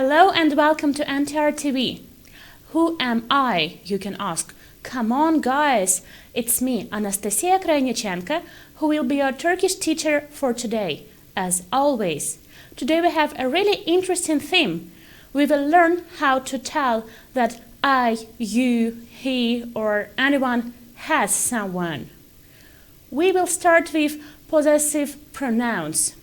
Hello and welcome to NTR TV. Who am I, you can ask. Come on guys, it's me, Anastasia Krajnichenko, who will be your Turkish teacher for today, as always. Today we have a really interesting theme. We will learn how to tell that I, you, he or anyone has someone. We will start with possessive pronouns.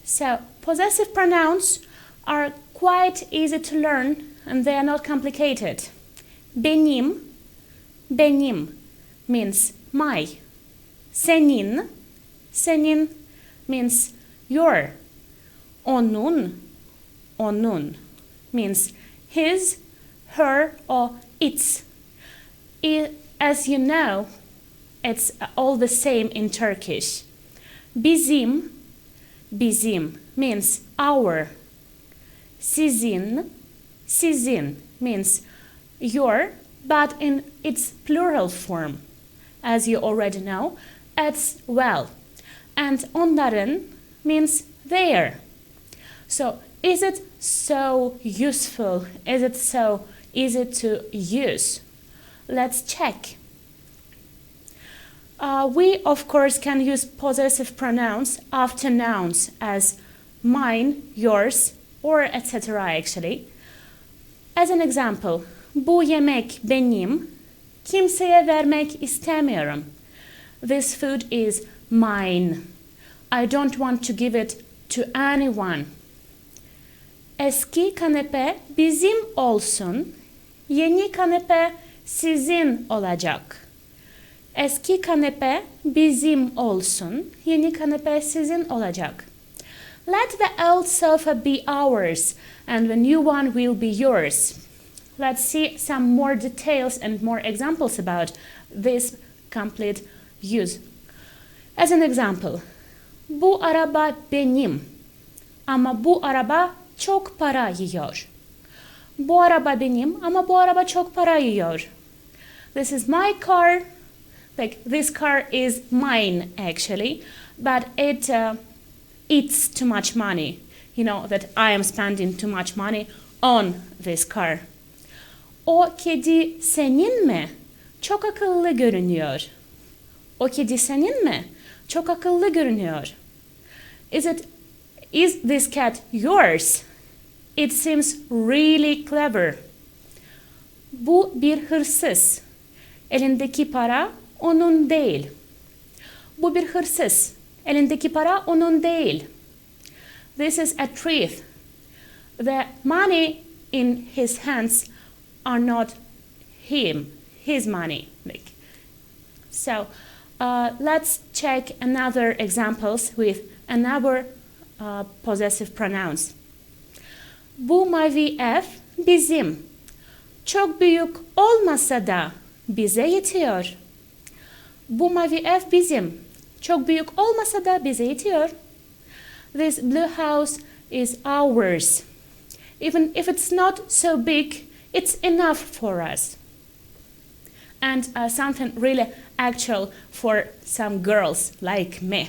So, possessive pronouns are quite easy to learn and they are not complicated. Benim means my. Senin means your. Onun means his, her or its. As you know, it's all the same in Turkish. Bizim means our. Sizin means your, but in its plural form, as you already know, as well. And onların means their. So, is it so useful? Is it so easy to use? Let's check. We, of course, can use possessive pronouns after nouns as mine, yours, or etc. actually. As an example, bu yemek benim, kimseye vermek istemiyorum. This food is mine. I don't want to give it to anyone. Eski kanepe bizim olsun, yeni kanepe sizin olacak. Eski kanepe bizim olsun, yeni kanepe sizin olacak. Let the old sofa be ours, and the new one will be yours. Let's see some more details and more examples about this complete use. As an example, bu araba benim, ama bu araba çok para yiyor. Bu araba benim, ama bu araba çok para yiyor. This is my car. Like, this car is mine actually, but it eats too much money. You know that I am spending too much money on this car. O kedi senin mi? Çok akıllı görünüyor. O kedi senin mi? Çok akıllı görünüyor. Is this cat yours? It seems really clever. Bu bir hırsız. Elindeki para onun değil. Bu bir hırsız. Elindeki para onun değil. This is a thief. The money in his hands are not his money. So, let's check another examples with another possessive pronouns. Bu mavi ev bizim. Çok büyük olmasa da bize yetiyor. Bu mavi ev bizim. Çok büyük olmasa da bize yetiyor. This blue house is ours. Even if it's not so big, it's enough for us. And something really actual for some girls like me.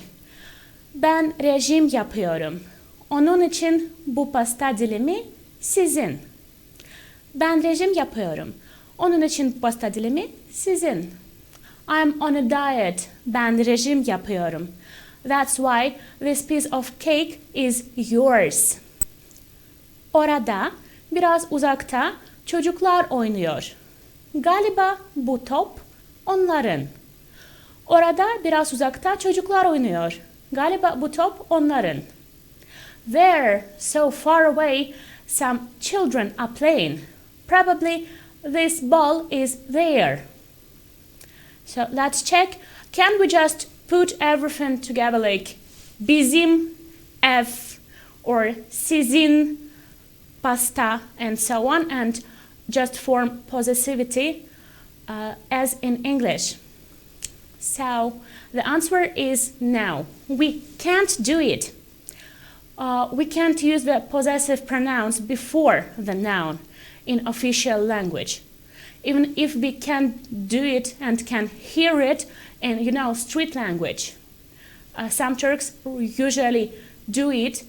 Ben rejim yapıyorum. Onun için bu pasta dilimi sizin. Ben rejim yapıyorum. Onun için bu pasta dilimi sizin. I'm on a diet. Ben rejim yapıyorum. That's why this piece of cake is yours. Orada, biraz uzakta çocuklar oynuyor. Galiba bu top onların. Orada, biraz uzakta çocuklar oynuyor. Galiba bu top onların. There, so far away, some children are playing. Probably this ball is there. So let's check. Can we just put everything together like bizim, ev, or sizin, pasta, and so on, and just form possessivity as in English? So the answer is no. We can't do it. We can't use the possessive pronouns before the noun in official language. Even if we can do it and can hear it in, street language. Some Turks usually do it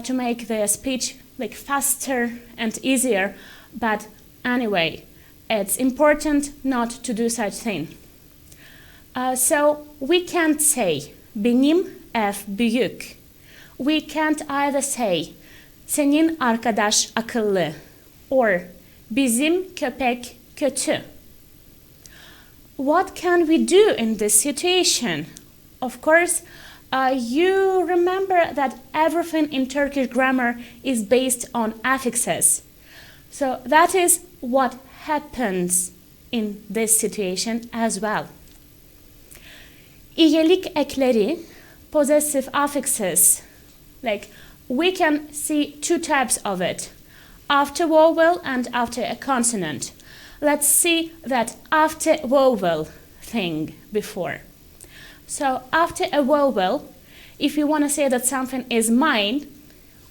to make the speech like faster and easier, but anyway, it's important not to do such thing. So we can't say benim ev büyük. We can't either say senin arkadaş akıllı or bizim köpek kötü. What can we do in this situation? Of course, you remember that everything in Turkish grammar is based on affixes. So that is what happens in this situation as well. İyelik ekleri, possessive affixes, like we can see two types of it, after vowel and after a consonant. Let's see that after vowel thing before. So after a vowel, if you want to say that something is mine,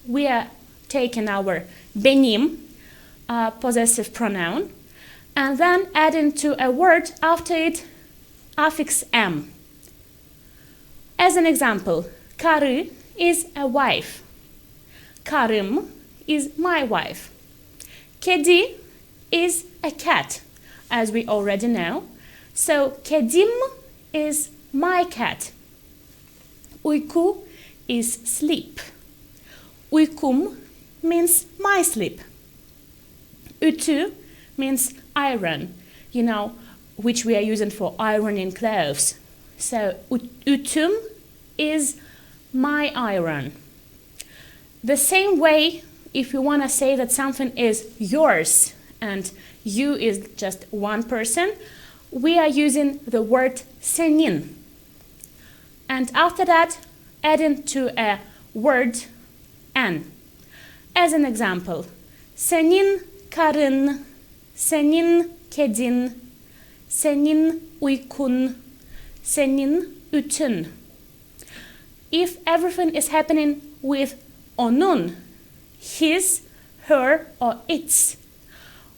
we are taking our benim, possessive pronoun, and then adding to a word after it affix am. As an example, karı is a wife. Karım is my wife. Kedi is a cat, as we already know. So kedim is my cat. Uyku is sleep. Uykum means my sleep. Ütü means iron, you know, which we are using for ironing clothes. So ütüm is my iron. The same way, if you want to say that something is yours and you is just one person, we are using the word senin. And after that, adding to a word an. As an example, senin karın, senin kedin, senin uykun, senin ütün. If everything is happening with onun, his, her, or its,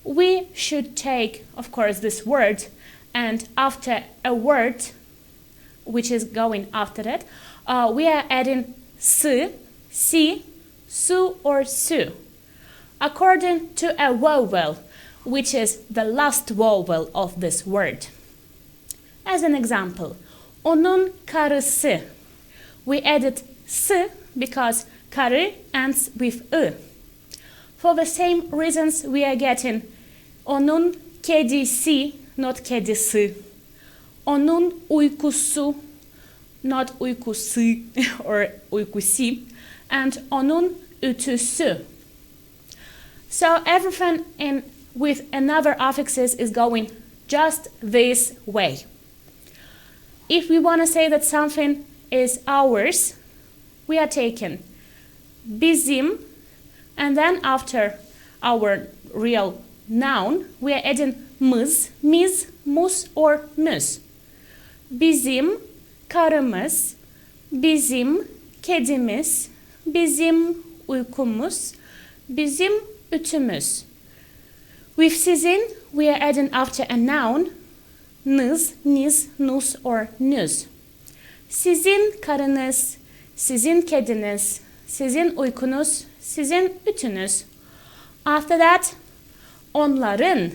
we should take, of course, this word, and after a word, which is going after it, we are adding s, si, su, or su, according to a vowel, which is the last vowel of this word. As an example, onun karısı. We added s because karı ends with ı. For the same reasons, we are getting onun kedisi, not kedisi. Onun uykusu, not uykusu or uykusi. And onun ütüsü. So everything with another affixes is going just this way. If we want to say that something is ours, we are taking bizim, and then after our real noun, we are adding mız, miz, mus, or müs. Bizim karımız, bizim kedimiz, bizim uykumuz, bizim ütümüz. With sizin, we are adding after a noun, nız, niz, nus, or nüz. Sizin karınız, sizin kediniz, sizin uykunuz, sizin ütünüz. After that, onların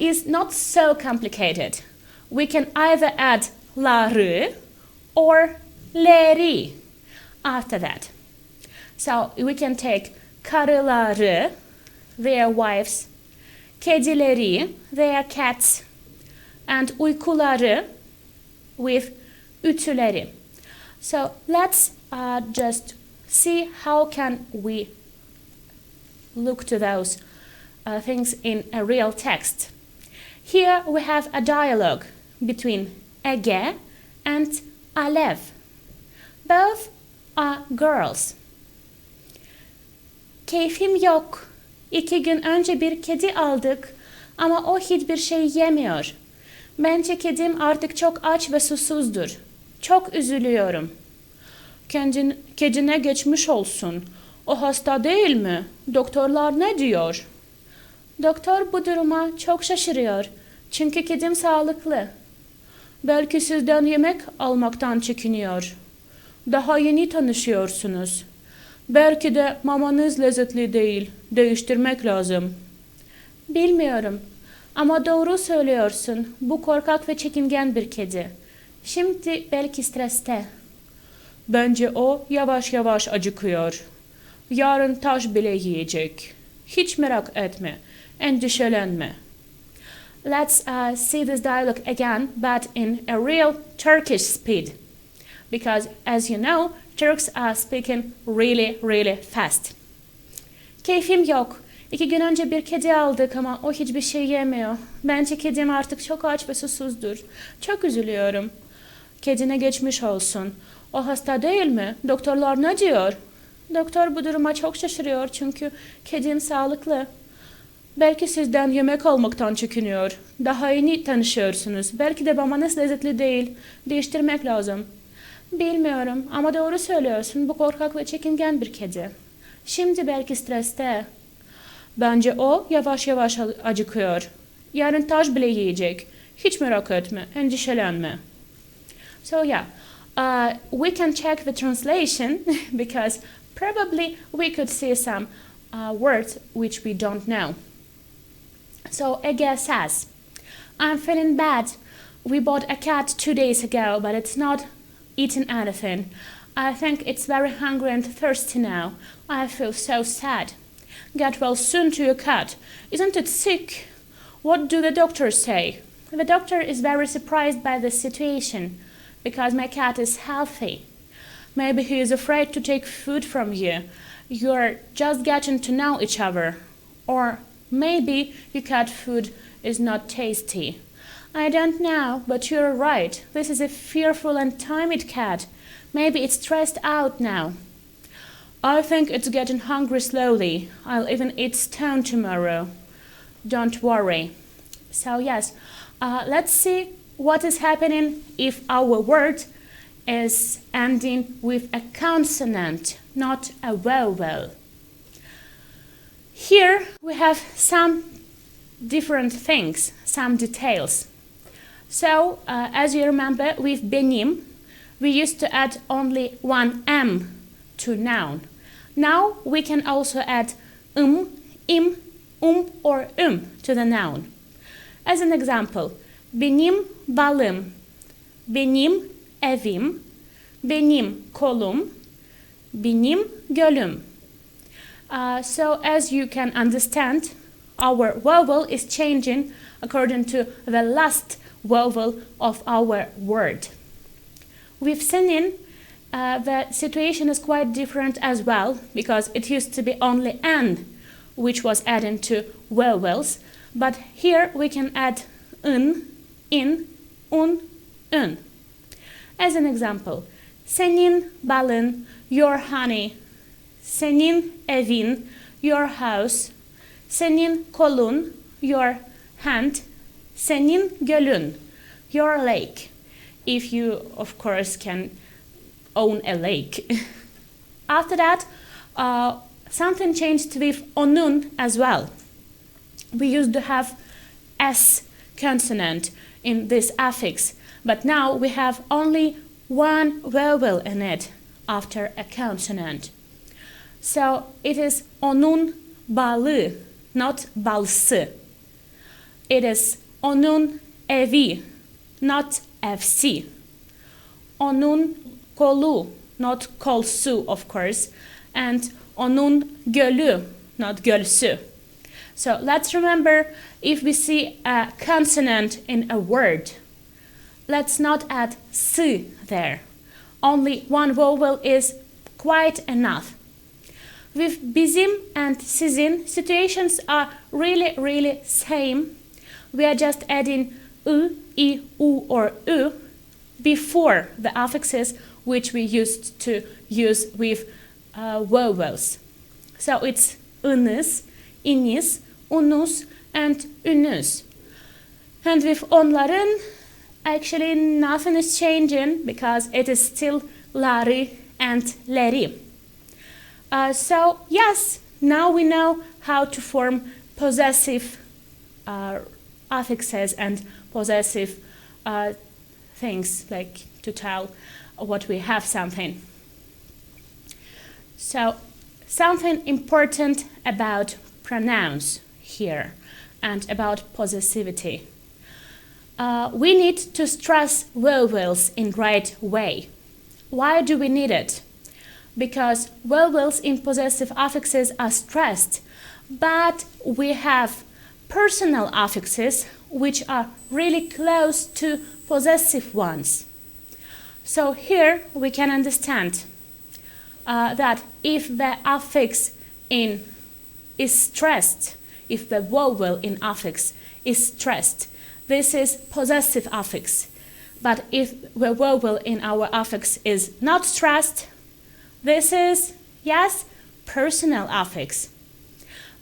is not so complicated. We can either add ları or leri after that. So we can take karıları, their wives, kedileri, their cats, and uykuları with ütüleri. So let's just see how can we look to those things in a real text. Here we have a dialogue between Ege and Alev. Both are girls. Keyfim yok. 2 gün önce bir kedi aldık ama o hiçbir şey yemiyor. Bence kedim artık çok aç ve susuzdur. Çok üzülüyorum. Kedine geçmiş olsun. O hasta değil mi? Doktorlar ne diyor? Doktor bu duruma çok şaşırıyor. Çünkü kedim sağlıklı. Belki sizden yemek almaktan çekiniyor. Daha yeni tanışıyorsunuz. Belki de mamanız lezzetli değil. Değiştirmek lazım. Bilmiyorum. Ama doğru söylüyorsun. Bu korkak ve çekingen bir kedi. Şimdi belki streste. Bence o yavaş yavaş acıkıyor. Yarın taş bile yiyecek. Hiç merak etme. Endişelenme. Let's see this dialogue again, but in a real Turkish speed. Because as you know, Turks are speaking really fast. Keyfim yok. 2 gün önce bir kedi aldık ama o hiçbir şey yemiyor. Bence kedim artık çok aç ve susuzdur. Çok üzülüyorum. Kedine geçmiş olsun. O hasta değil mi? Doktorlar ne diyor? Doktor bu duruma çok şaşırıyor çünkü kedim sağlıklı. Belki sizden yemek almaktan çekiniyor. Daha yeni tanışıyorsunuz. Belki de mamanız lezzetli değil. Değiştirmek lazım. Bilmiyorum ama doğru söylüyorsun. Bu korkak ve çekingen bir kedi. Şimdi belki streste. Bence o yavaş yavaş acıkıyor. Yarın taş bile yiyecek. Hiç merak etme, endişelenme. So yeah, we can check the translation because probably we could see some words which we don't know. So Ege says, I'm feeling bad. We bought a cat 2 days ago, but it's not eating anything. I think it's very hungry and thirsty now. I feel so sad. Get well soon to your cat. Isn't it sick? What do the doctors say? The doctor is very surprised by the situation because my cat is healthy. Maybe he is afraid to take food from you. You're just getting to know each other. Or maybe your cat food is not tasty. I don't know, but you're right. This is a fearful and timid cat. Maybe it's stressed out now. I think it's getting hungry slowly. I'll even eat stone tomorrow. Don't worry. So yes, let's see what is happening if our word is ending with a consonant, not a vowel. Here we have some different things, some details. So, as you remember, with benim, we used to add only one M to noun. Now we can also add im, or to the noun. As an example, benim balım, benim evim, benim kolum, benim gölüm. So as you can understand, our vowel is changing according to the last vowel of our word. With singing, the situation is quite different as well because it used to be only N which was added to vowels, but here we can add in, un. As an example, senin balın, your honey, senin evin, your house, senin kolun, your hand, senin gölün, your lake, if you of course can own a lake. After that, something changed with onun as well. We used to have S consonant in this affix, but now we have only one vowel in it after a consonant. So it is onun balı, not balsı. It is onun evi, not evsi. Onun kolu, not kolsu of course, and onun gölü, not gölsü. So let's remember, if we see a consonant in a word, let's not add s there. Only one vowel is quite enough. With bizim and sizin, situations are really same. We are just adding u, i, u, or u before the affixes which we used to use with vowels. So it's ınız, iniz, unus, and ünüz. And with onların, actually nothing is changing because it is still lari and leri. So yes, now we know how to form possessive affixes and possessive things, like to tell what we have something. So something important about pronouns here and about possessivity. We need to stress vowels in right way. Why do we need it? Because vowels in possessive affixes are stressed, but we have personal affixes which are really close to possessive ones. So here we can understand that if the affix is stressed, if the vowel in affix is stressed, this is possessive affix. But if the vowel in our affix is not stressed, this is, yes, personal affix.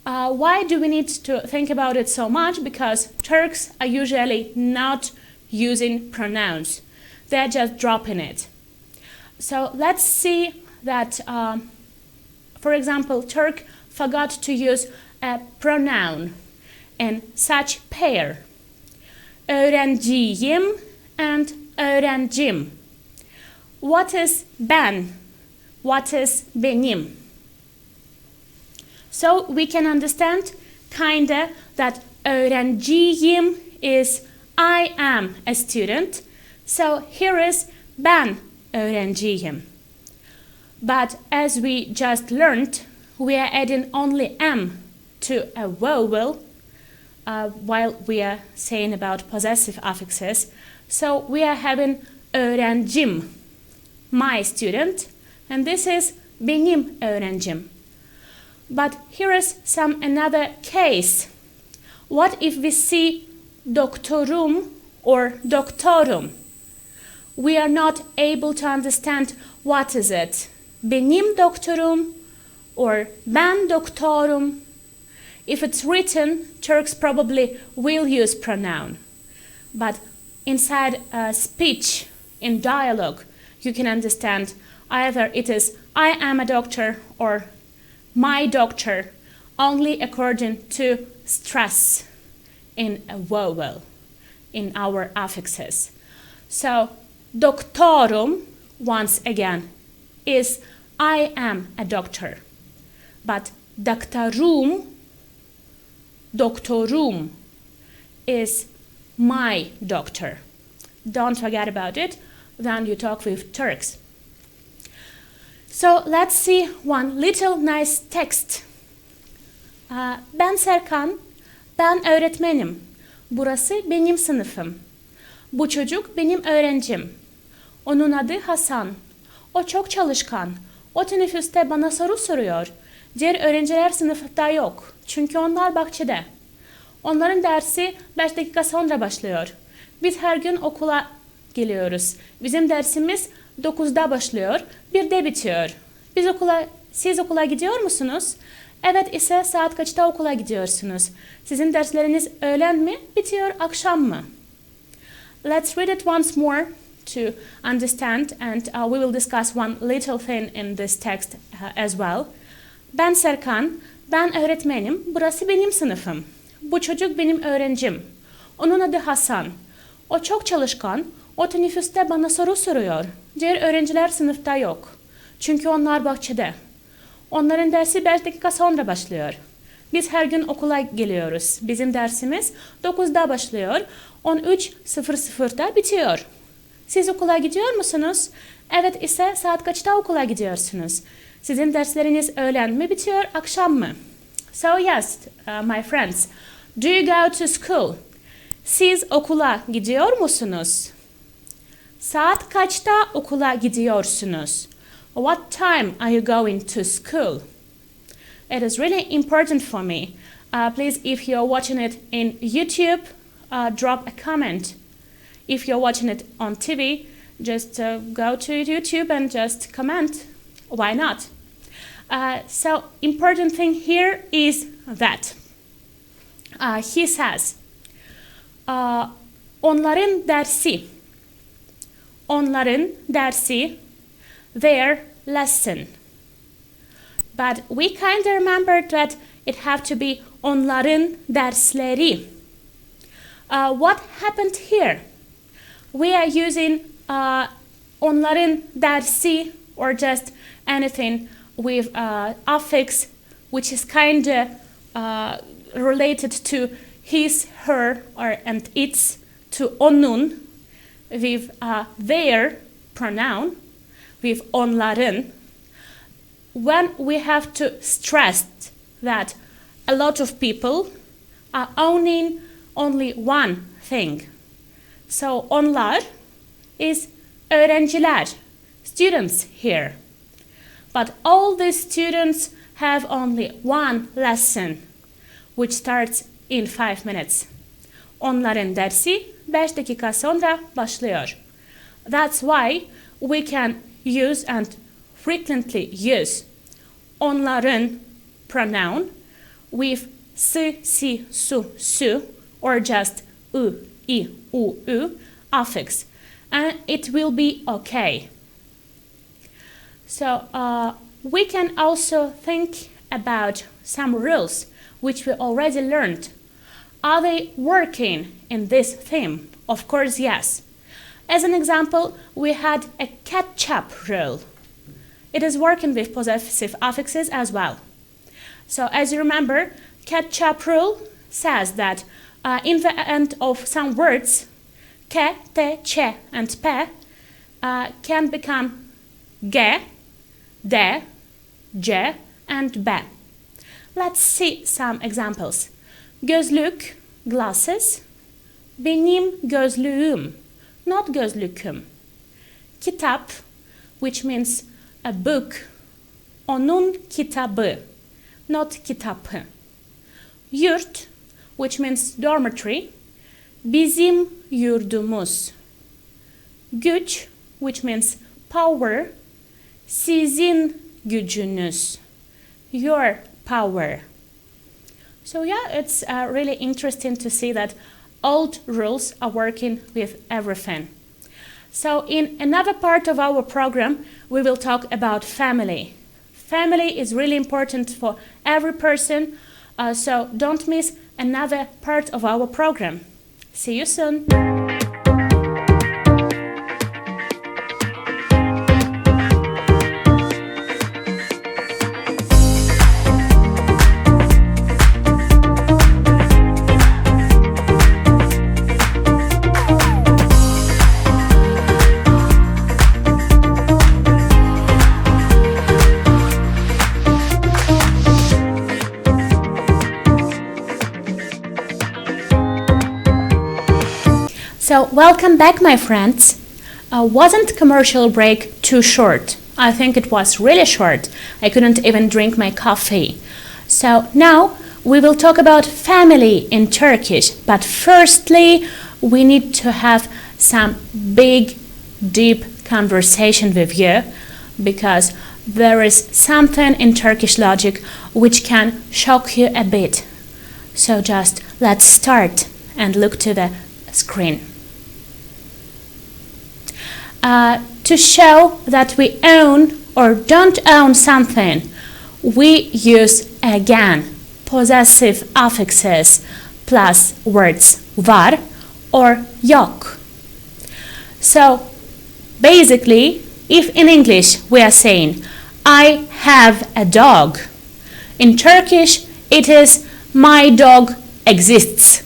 Why do we need to think about it so much? Because Turks are usually not using pronouns. They're just dropping it. So let's see that, for example, Turk forgot to use a pronoun in such pair. Öğrenciyim and öğrencim. What is ben? What is benim? So we can understand kinda that öğrenciyim is I am a student. So here is ben öğrenciyim. But as we just learned, we are adding only m to a vowel while we are saying about possessive affixes. So we are having öğrencim, my student, and this is benim öğrencim. But here is another case. What if we see doktorum or doktorum? We are not able to understand what is it. Benim doktorum or ben doktorum. If it's written, Turks probably will use pronoun. But inside a speech, in dialogue, you can understand either it is I am a doctor or my doctor, only according to stress in a vowel, in our affixes. So, doktorum, once again, is I am a doctor. But doktorum is my doctor. Don't forget about it when you talk with Turks. So let's see one little nice text. Ben Serkan, ben öğretmenim. Burası benim sınıfım. Bu çocuk benim öğrencim. Onun adı Hasan. O çok çalışkan. O teneffüste bana soru soruyor. Diğer öğrenciler sınıfta yok. Çünkü onlar bahçede. Onların dersi 5 dakika sonra başlıyor. Biz her gün okula geliyoruz. Bizim dersimiz 9'da başlıyor, 1'de bitiyor. Siz okula gidiyor musunuz? Evet ise saat kaçta okula gidiyorsunuz? Sizin dersleriniz öğlen mi, bitiyor akşam mı? Let's read it once more to understand, and we will discuss one little thing in this text as well. Ben Serkan, ben öğretmenim, burası benim sınıfım. Bu çocuk benim öğrencim. Onun adı Hasan. O çok çalışkan, o teneffüste bana soru soruyor. Diğer öğrenciler sınıfta yok. Çünkü onlar bahçede. Onların dersi 5 dakika sonra başlıyor. Biz her gün okula geliyoruz. Bizim dersimiz 9'da başlıyor, 13:00'da bitiyor. Siz okula gidiyor musunuz? Evet ise saat kaçta okula gidiyorsunuz? Sizin dersleriniz öğlen mi bitiyor, akşam mı? So yes, my friends, do you go to school? Siz okula gidiyor musunuz? Saat kaçta okula gidiyorsunuz? What time are you going to school? It is really important for me. Please, if you're watching it in YouTube, drop a comment. If you're watching it on TV, just go to YouTube and just comment. Why not? So, important thing here is that he says, onların dersi, their lesson. But we kind of remember that it have to be onların dersleri. What happened here? We are using onların dersi or just anything with affix which is kind of related to his, her, or and its, to onun, with their pronoun, with onların. When we have to stress that a lot of people are owning only one thing. So onlar is öğrenciler, students here. But all these students have only one lesson, which starts in 5 minutes. Onların dersi 5 dakika sonra başlıyor. That's why we can use and frequently use onların pronoun with s, si, su, or just u, I, u affix, and it will be okay. So we can also think about some rules which we already learned. Are they working in this theme? Of course, yes. As an example, we had a ketchup rule. It is working with possessive affixes as well. So as you remember, ketchup rule says that in the end of some words, ke, te, che, and pe can become ge, de, ce, and be. Let's see some examples. Gözlük, glasses. Benim gözlüğüm, not gözlüküm. Kitap, which means a book. Onun kitabı, not kitapı. Yurt, which means dormitory. Bizim yurdumuz. Güç, which means power. Sizin gücünüz, your power. So yeah, it's really interesting to see that old rules are working with everything. So in another part of our program, we will talk about family. Family is really important for every person, so don't miss another part of our program. See you soon. So, welcome back, my friends. Wasn't commercial break too short? I think it was really short. I couldn't even drink my coffee. So, now we will talk about family in Turkish. But firstly, we need to have some big, deep conversation with you, because there is something in Turkish logic which can shock you a bit. So, just let's start and look to the screen. To show that we own or don't own something, we use again possessive affixes plus words var or yok. So basically, if in English we are saying I have a dog, in Turkish it is my dog exists.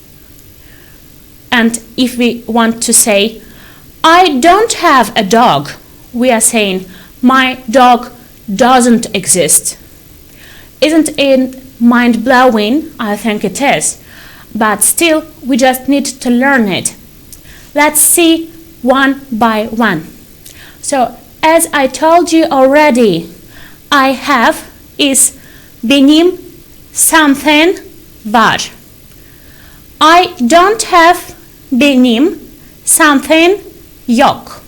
And if we want to say I don't have a dog, we are saying my dog doesn't exist. Isn't it mind-blowing? I think it is. But still, we just need to learn it. Let's see one by one. So, as I told you already, I have is benim something var. I don't have benim something yok.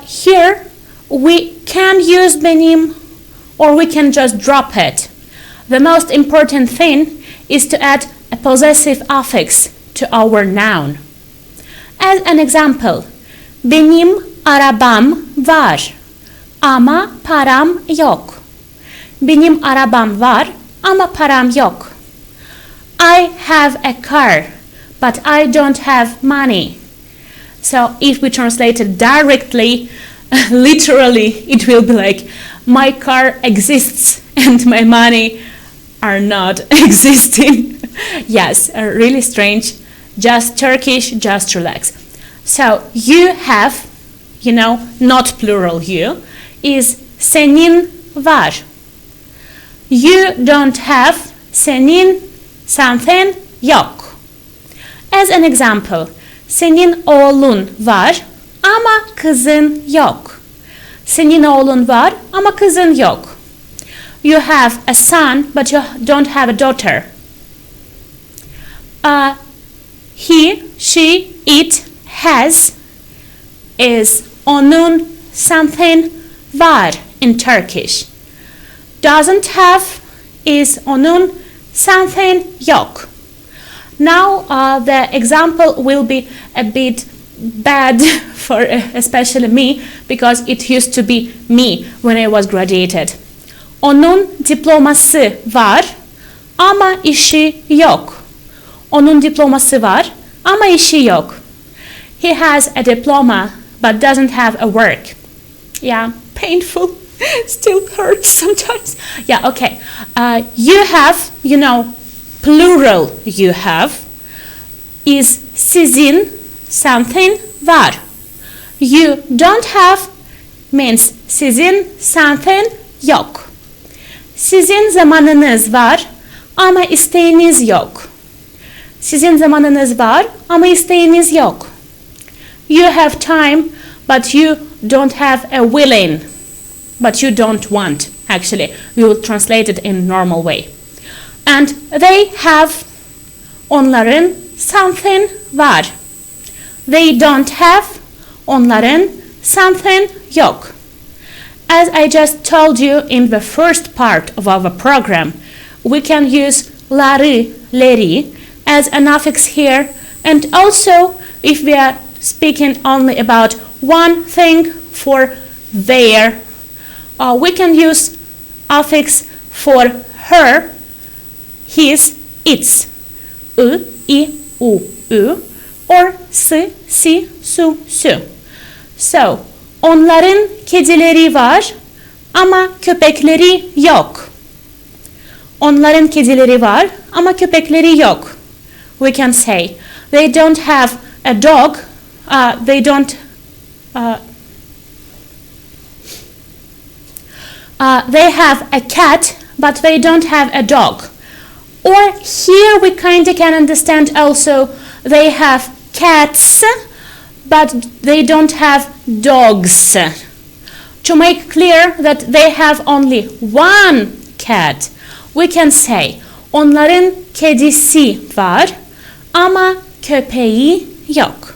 Here we can use benim or we can just drop it. The most important thing is to add a possessive affix to our noun. As an example, benim arabam var ama param yok. Benim arabam var ama param yok. I have a car, but I don't have money. So if we translate it directly, literally, it will be like, my car exists and my money are not existing. Yes, really strange. Just Turkish, just relax. So you have, not plural you, is senin var. You don't have, senin, something, yok. As an example, senin oğlun var ama kızın yok. Senin oğlun var ama kızın yok. You have a son but you don't have a daughter. He, she, it, has is onun something var in Turkish. Doesn't have is onun something yok. Now the example will be a bit bad for especially me because it used to be me when I was graduated. Onun diploması var ama işi yok. Onun diploması var ama işi yok. He has a diploma but doesn't have a work. Yeah, painful. Still hurts sometimes. Yeah, okay. You have, plural you have is sizin something var. You don't have means sizin something yok. Sizin zamanınız var ama isteğiniz yok. Sizin zamanınız var ama isteğiniz yok. You have time but you don't have a willing. But you don't want. Actually, we will translate it in normal way. And they have onların something var. They don't have onların something yok. As I just told you in the first part of our program, we can use ları, leri as an affix here, and also if we are speaking only about one thing for their, we can use affix for her, his, its, I, u, or si, su. So, onların kedileri var ama köpekleri yok. Onların kedileri var ama köpekleri yok. We can say, they don't have a dog, they have a cat, but they don't have a dog. Or here we kind of can understand also they have cats, but they don't have dogs. To make clear that they have only one cat, we can say onların kedisi var ama köpeği yok.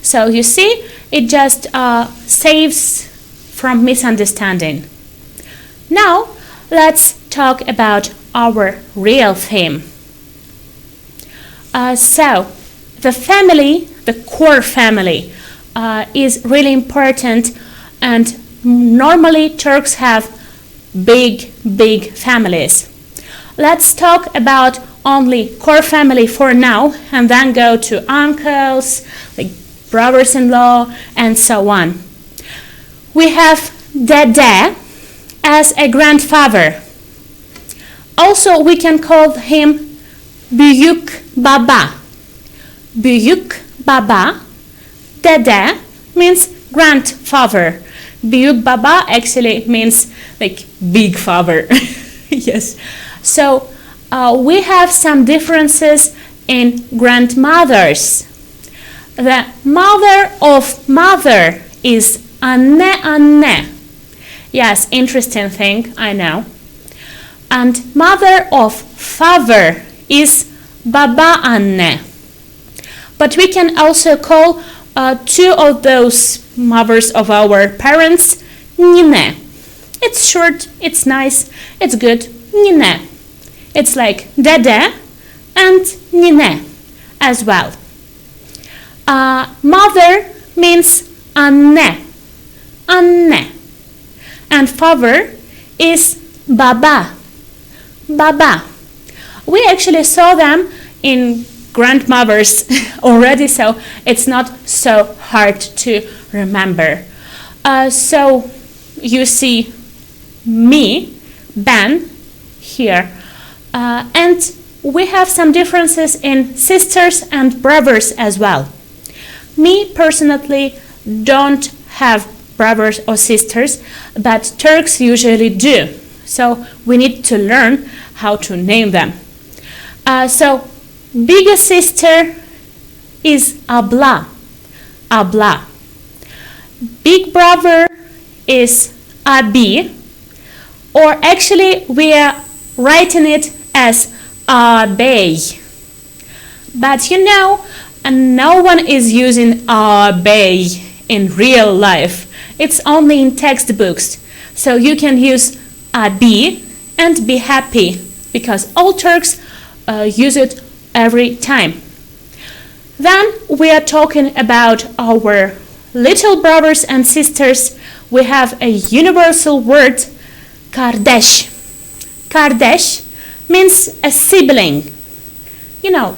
So you see, it just saves from misunderstanding. Now, let's talk about our real theme. So, the family, the core family, is really important, and normally Turks have big families. Let's talk about only core family for now, and then go to uncles, like brothers-in-law, and so on. We have dede as a grandfather. Also, we can call him büyük baba. Büyük baba. Dede means grandfather. Büyük baba actually means like big father. Yes. So we have some differences in grandmothers. The mother of mother is anne. Yes, interesting thing, I know. And mother of father is babaanne. But we can also call two of those mothers of our parents nine. It's short, it's nice, it's good, nine. It's like dede and nine as well. Mother means anne. And father is baba. We actually saw them in grandmothers already, so it's not so hard to remember. So you see me, ben here. And we have some differences in sisters and brothers as well. Me personally don't have brothers or sisters, but Turks usually do. So we need to learn how to name them. So biggest sister is abla. Abla. Big brother is abi, or actually we are writing it as ağabey. But you know, no one is using ağabey in real life. It's only in textbooks. So you can use abi and be happy, because all Turks use it every time. Then we are talking about our little brothers and sisters. We have a universal word, kardeş. Kardeş means a sibling. You know,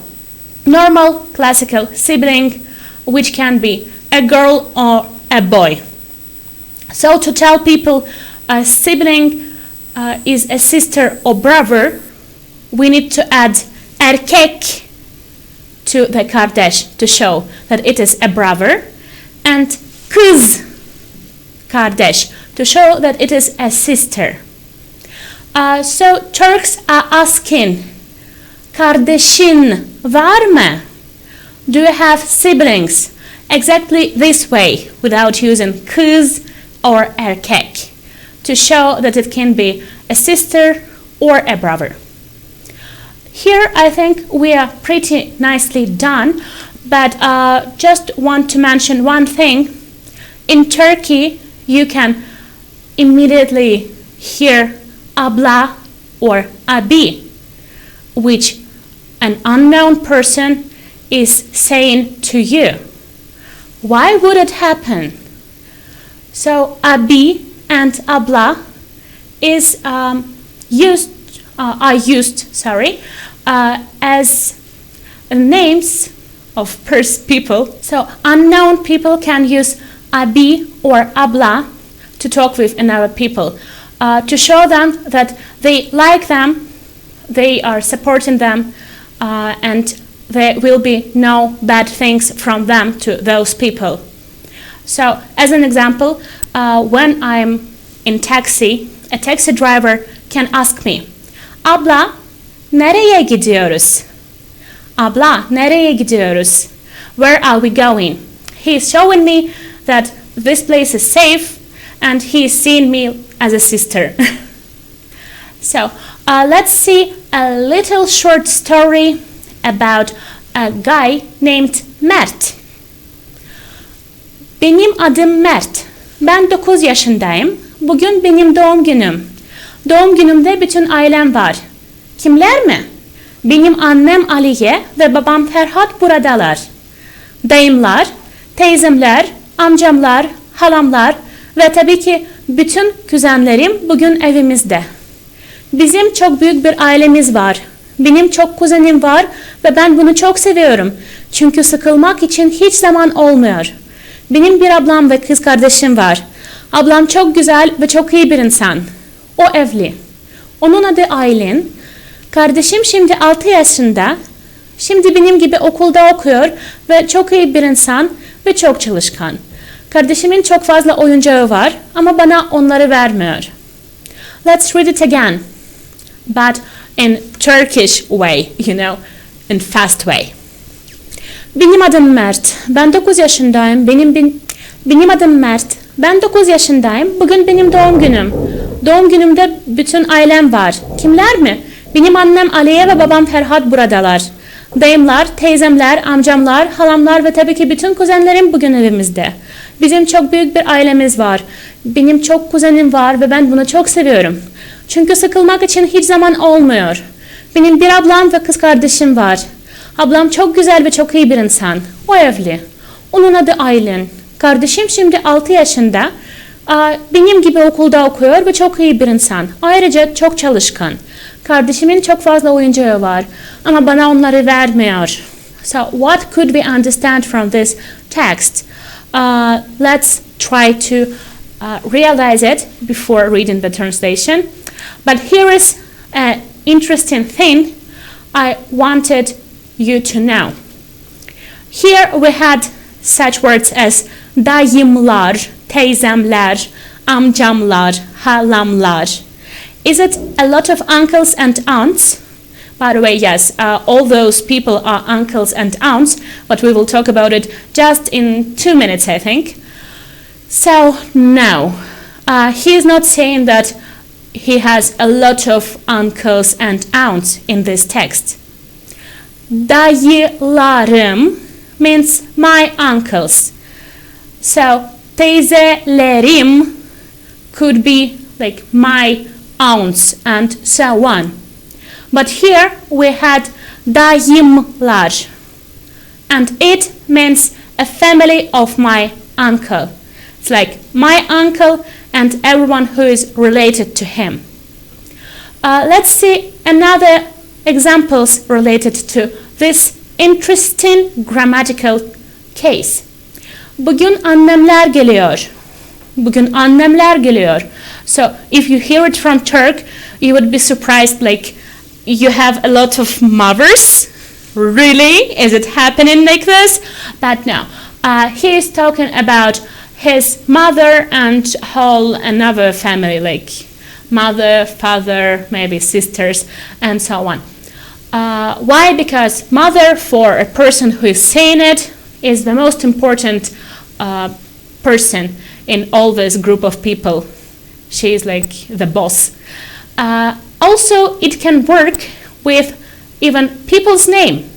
normal classical sibling, which can be a girl or a boy. So to tell people a sibling is a sister or brother, we need to add erkek to the kardeş to show that it is a brother, and kız, kardeş, to show that it is a sister. So Turks are asking, kardeşin var mı? Do you have siblings? Exactly this way, without using kız or erkek, to show that it can be a sister or a brother. Here I think we are pretty nicely done, but just want to mention one thing. In Turkey, you can immediately hear abla or abi, which an unknown person is saying to you. Why would it happen? So abi and abla is used as names of people. So unknown people can use abi or abla to talk with another people, to show them that they like them, they are supporting them, and there will be no bad things from them to those people. So as an example, when I'm in taxi, a taxi driver can ask me, abla, nereye gidiyoruz? Abla, nereye gidiyoruz? Where are we going? He's showing me that this place is safe, and he's seeing me as a sister. So let's see a little short story about a guy named Mert. Benim adım Mert. Ben 9 yaşındayım. Bugün benim doğum günüm. Doğum günümde bütün ailem var. Kimler mi? Benim annem Aliye ve babam Ferhat buradalar. Dayımlar, teyzemler, amcamlar, halamlar ve tabii ki bütün kuzenlerim bugün evimizde. Bizim çok büyük bir ailemiz var. Benim çok kuzenim var ve ben bunu çok seviyorum. Çünkü sıkılmak için hiç zaman olmuyor. Benim bir ablam ve kız kardeşim var. Ablam çok güzel ve çok iyi bir insan. O evli. Onun adı Aylin. Kardeşim şimdi 6 yaşında. Şimdi benim gibi okulda okuyor ve çok iyi bir insan ve çok çalışkan. Kardeşimin çok fazla oyuncağı var ama bana onları vermiyor. Let's read it again. But in Turkish way, you know, in fast way. Benim adım Mert. Ben 9 yaşındayım. Benim adım Mert. Ben 9 yaşındayım. Bugün benim doğum günüm. Doğum günümde bütün ailem var. Kimler mi? Benim annem Aliye ve babam Ferhat buradalar. Dayımlar, teyzemler, amcamlar, halamlar ve tabii ki bütün kuzenlerim bugün evimizde. Bizim çok büyük bir ailemiz var. Benim çok kuzenim var ve ben bunu çok seviyorum. Çünkü sıkılmak için hiç zaman olmuyor. Benim bir ablam ve kız kardeşim var. Ablam çok güzel ve çok iyi bir insan. O evli. Onun adı Aylin. Kardeşim şimdi 6 yaşında. Benim gibi okulda okuyor ve çok iyi bir insan. Ayrıca çok çalışkan. Kardeşimin çok fazla oyuncağı var ama bana onları vermiyor. So what could we understand from this text? Let's try to realize it before reading the translation. But here is an interesting thing I wanted you to know. Here we had such words as dayımlar, teyzemler, amcamlar, halamlar. Is it a lot of uncles and aunts? By the way, yes, all those people are uncles and aunts, but we will talk about it just in 2 minutes, I think. So, no, he is not saying that he has a lot of uncles and aunts in this text. Dayılarım means my uncles. So, teyzelerim could be like my aunts and so on. But here we had dayımlar, and it means a family of my uncle. It's like my uncle and everyone who is related to him. Let's see another examples related to this interesting grammatical case. Bugün annemler geliyor. Bugün annemler geliyor. So if you hear it from Turk, you would be surprised, like, you have a lot of mothers? Really? Is it happening like this? But no. He is talking about his mother and whole another family, like mother, father, maybe sisters, and so on. Why? Because mother, for a person who is saying it, is the most important person in all this group of people. She is like the boss. Also, it can work with even people's name.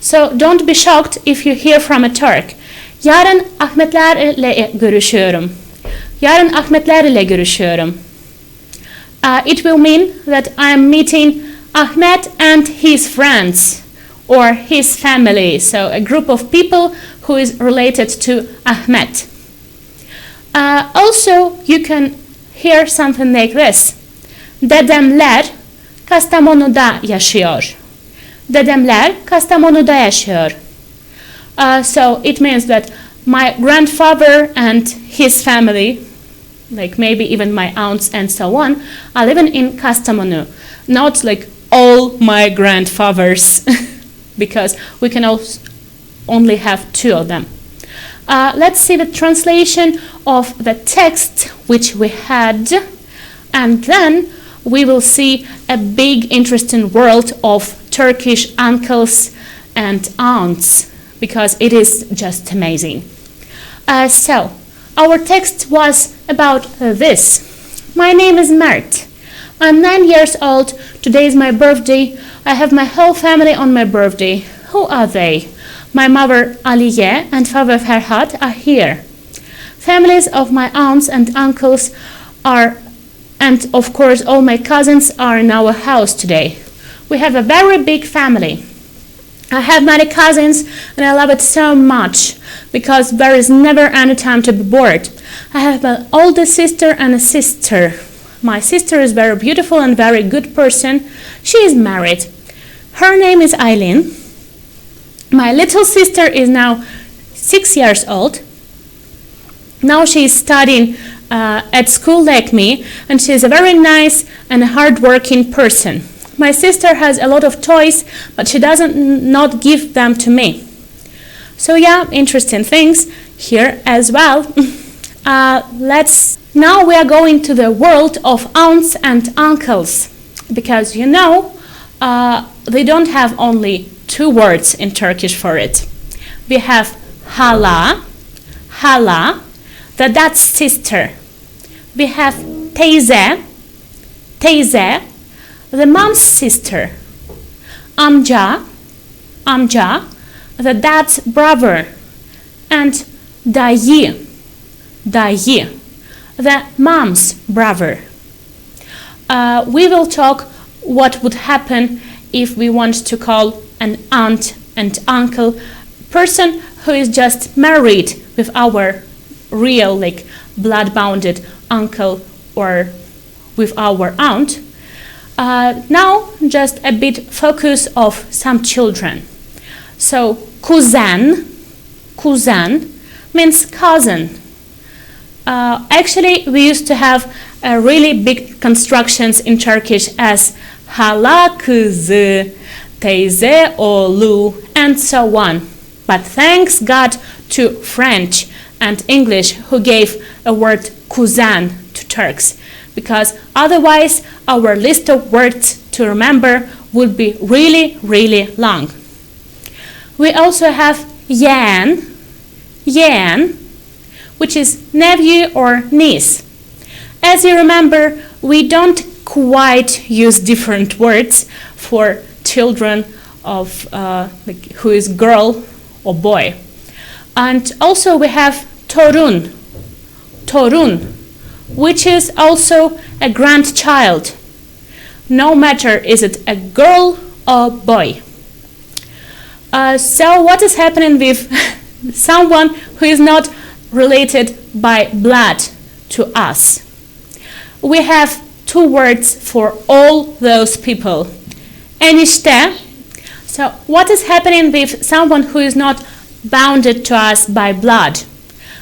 So don't be shocked if you hear from a Turk. Yarın Ahmetlerle görüşüyorum. Yarın Ahmetlerle görüşüyorum. It will mean that I am meeting Ahmet and his friends or his family. So a group of people who is related to Ahmet. Also, you can hear something like this. Dedemler Kastamonu'da yaşıyor. Dedemler Kastamonu'da yaşıyor. So it means that my grandfather and his family, like maybe even my aunts and so on, are living in Kastamonu. Not like all my grandfathers, because we can only have 2 of them. Let's see the translation of the text which we had, and then we will see a big interesting world of Turkish uncles and aunts, because it is just amazing. So, our text was about this. My name is Mert. I'm 9 years old. Today is my birthday. I have my whole family on my birthday. Who are they? My mother Aliye and father Ferhat are here. Families of my aunts and uncles are, and of course all my cousins are in our house today. We have a very big family. I have many cousins and I love it so much because there is never any time to be bored. I have an older sister and a sister. My sister is very beautiful and very good person. She is married. Her name is Eileen. My little sister is now 6 years old. Now she is studying at school like me, and she is a very nice and hard-working person. My sister has a lot of toys, but she doesn't not give them to me. So yeah, interesting things here as well. Now we are going to the world of aunts and uncles, because you know they don't have only 2 words in Turkish for it. We have hala, that's sister. We have teyze, the mom's sister. Amca, the dad's brother. And dayı, the mom's brother. We will talk what would happen if we want to call an aunt and uncle person who is just married with our real, like, blood-bounded uncle or with our aunt. Now just a bit focus of some children. So kuzen means cousin. Actually, we used to have really big constructions in Turkish as hala kızı, teyze oğlu, and so on. But thanks God to French and English who gave a word kuzen to Turks, because otherwise our list of words to remember would be really, really long. We also have yeğen, which is nephew or niece. As you remember, we don't quite use different words for children of who is girl or boy. And also we have torun, which is also a grandchild, no matter is it a girl or boy. So what is happening with someone who is not related by blood to us? We have two words for all those people. Enişte. So what is happening with someone who is not bounded to us by blood?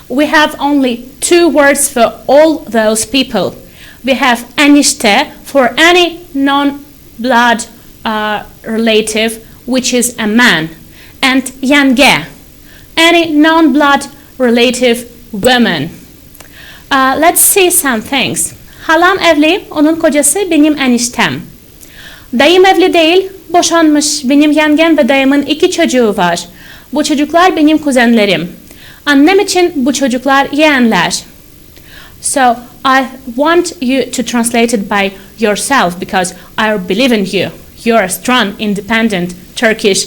We have only two words for all those people. We have enişte for any non-blood relative, which is a man, and yenge, any non-blood relative woman. Let's see some things. Halam evli, onun kocası benim eniştem. Dayım evli değil, boşanmış. Benim yengem ve dayımın 2 çocuğu var. Bu çocuklar benim kuzenlerim. Annem için bu çocuklar yeğenler. So I want you to translate it by yourself because I believe in you. You're strong, independent Turkish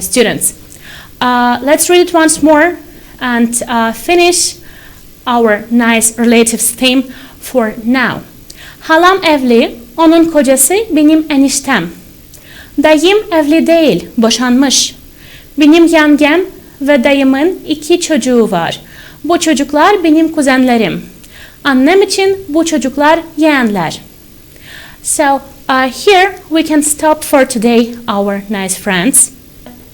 students. Let's read it once more and finish our nice relatives theme for now. Halam evli, onun kocası benim eniştem. Dayım evli değil, boşanmış. Benim yengem ve dayımın 2 çocuğu var. Bu çocuklar benim kuzenlerim. Annem için bu çocuklar yeğenler. So here we can stop for today, our nice friends.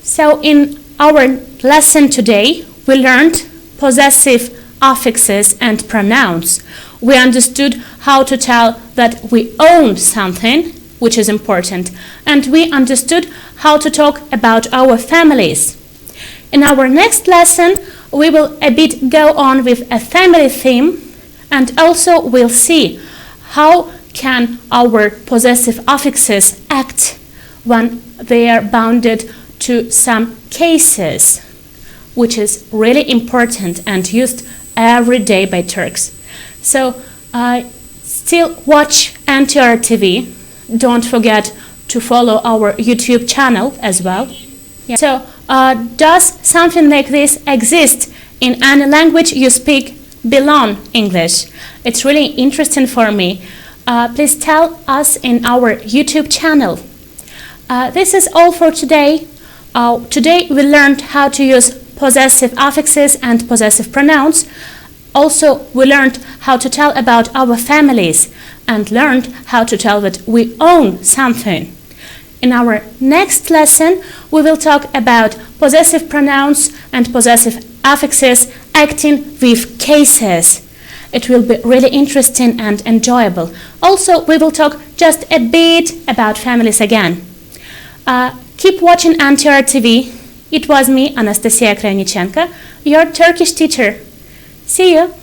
So in our lesson today, we learned possessive affixes and pronouns. We understood how to tell that we own something, which is important, and we understood how to talk about our families. In our next lesson, we will a bit go on with a family theme, and also we'll see how can our possessive affixes act when they are bounded to some cases, which is really important and used every day by Turks. So still watch NTR TV. Don't forget to follow our YouTube channel as well. Yeah. So does something like this exist in any language you speak beyond English? It's really interesting for me. Please tell us in our YouTube channel. This is all for today. Today we learned how to use possessive affixes and possessive pronouns. Also, we learned how to tell about our families and learned how to tell that we own something. In our next lesson, we will talk about possessive pronouns and possessive affixes acting with cases. It will be really interesting and enjoyable. Also, we will talk just a bit about families again. Keep watching NTR TV. It was me, Anastasia Krajnichenko, your Turkish teacher. See you!